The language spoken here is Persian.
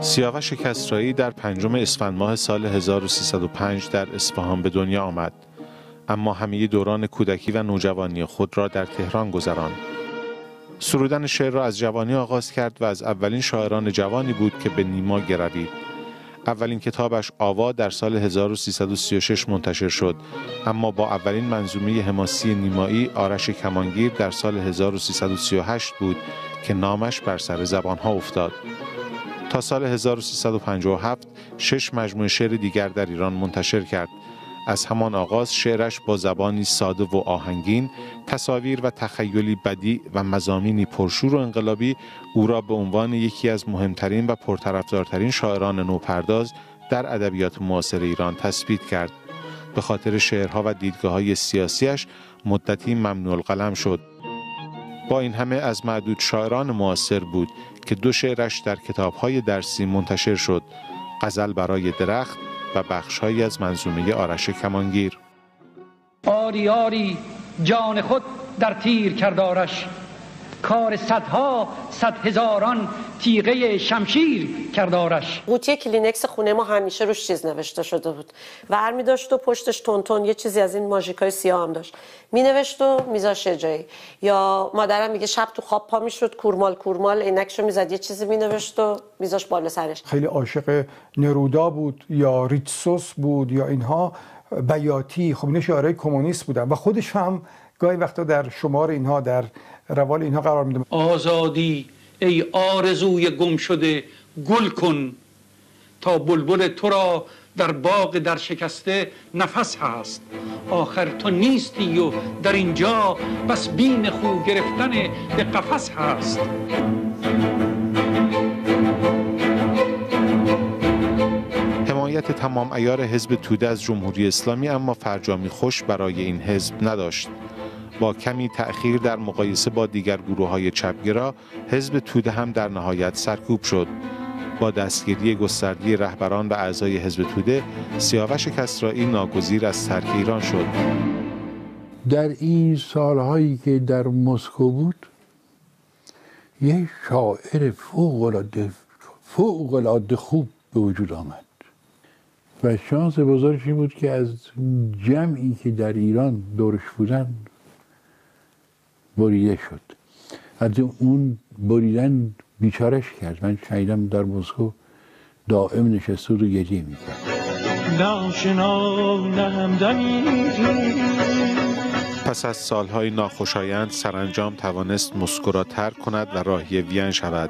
سیاوش کسرایی در 5 اسفند ماه سال 1305 در اصفهان به دنیا آمد، اما همه دوران کودکی و نوجوانی خود را در تهران گذراند. سرودن شعر را از جوانی آغاز کرد و از اولین شاعران جوانی بود که به نیما گروید. اولین کتابش آوا در سال 1336 منتشر شد، اما با اولین منظومه حماسی نیمایی آرش کمانگیر در سال 1338 بود که نامش بر سر زبانها افتاد. تا سال 1357 6 مجموعه شعر دیگر در ایران منتشر کرد. از همان آغاز شعرش با زبانی ساده و آهنگین، تصاویر و تخیلی بدیع و مضامینی پرشور و انقلابی او را به عنوان یکی از مهمترین و پرطرفدارترین شاعران نوپرداز در ادبیات معاصر ایران تثبیت کرد. به خاطر شعرها و دیدگاه‌های سیاسیش مدتی ممنوع القلم شد. با این همه از معدود شاعران معاصر بود که 2 شعرش در کتاب‌های درسی منتشر شد: غزل برای درخت و بخش‌هایی از منظومه آرش کمانگیر. آری آری جان خود در تیر کرد آرش، کار صدها صد هزاران تیغه شمشیر کرد آرش. قوطی کلینکس خونه ما همیشه روش چیز نوشته شده بود. ور می داشت و پشتش تونتون یه چیزی از این ماژیکای سیاه هم داشت. می نوشت و میذاش جایی. یا مادرم میگه شب تو خواب پا میشد کورمال عینکشو میزد یه چیزی می نوشت و میذاش بالا سرش. خیلی عاشق نرودا بود یا ریتسوس بود یا اینها، بیاتی. خب اینا شاعرای کمونیست بودن و خودش هم گاهی وقتا در شمار اینها در روال اینها قرار میده. آزادی ای آرزوی گم شده گل کن، تا بلبل تو را در باغ در شکسته نفس هست. آخر تو نیستی و در اینجا بس بین خو گرفتن به قفس هست. حمایت تمام عیار حزب توده از جمهوری اسلامی اما فرجامی خوش برای این حزب نداشت. با کمی تأخیر در مقایسه با دیگر گروه‌های چپگرا، حزب توده هم در نهایت سرکوب شد. با دستگیری گسترده رهبران و اعضای حزب توده، سیاوش کسرایی ناگزیر از ترک ایران شد. در این سالهایی که در مسکو بود، یک شاعر فوق‌العاده خوب به وجود آمد و شانس بزرگش این بود که از جمعی که در ایران دورش بودن بریده شد. از اون بریدن بیچارش کرد. من شنیدم در مسکو دائم نشسته و گریه میکرد. پس از سالهای ناخوشایند سرانجام توانست مسکو را ترک کند و راهی وین شود.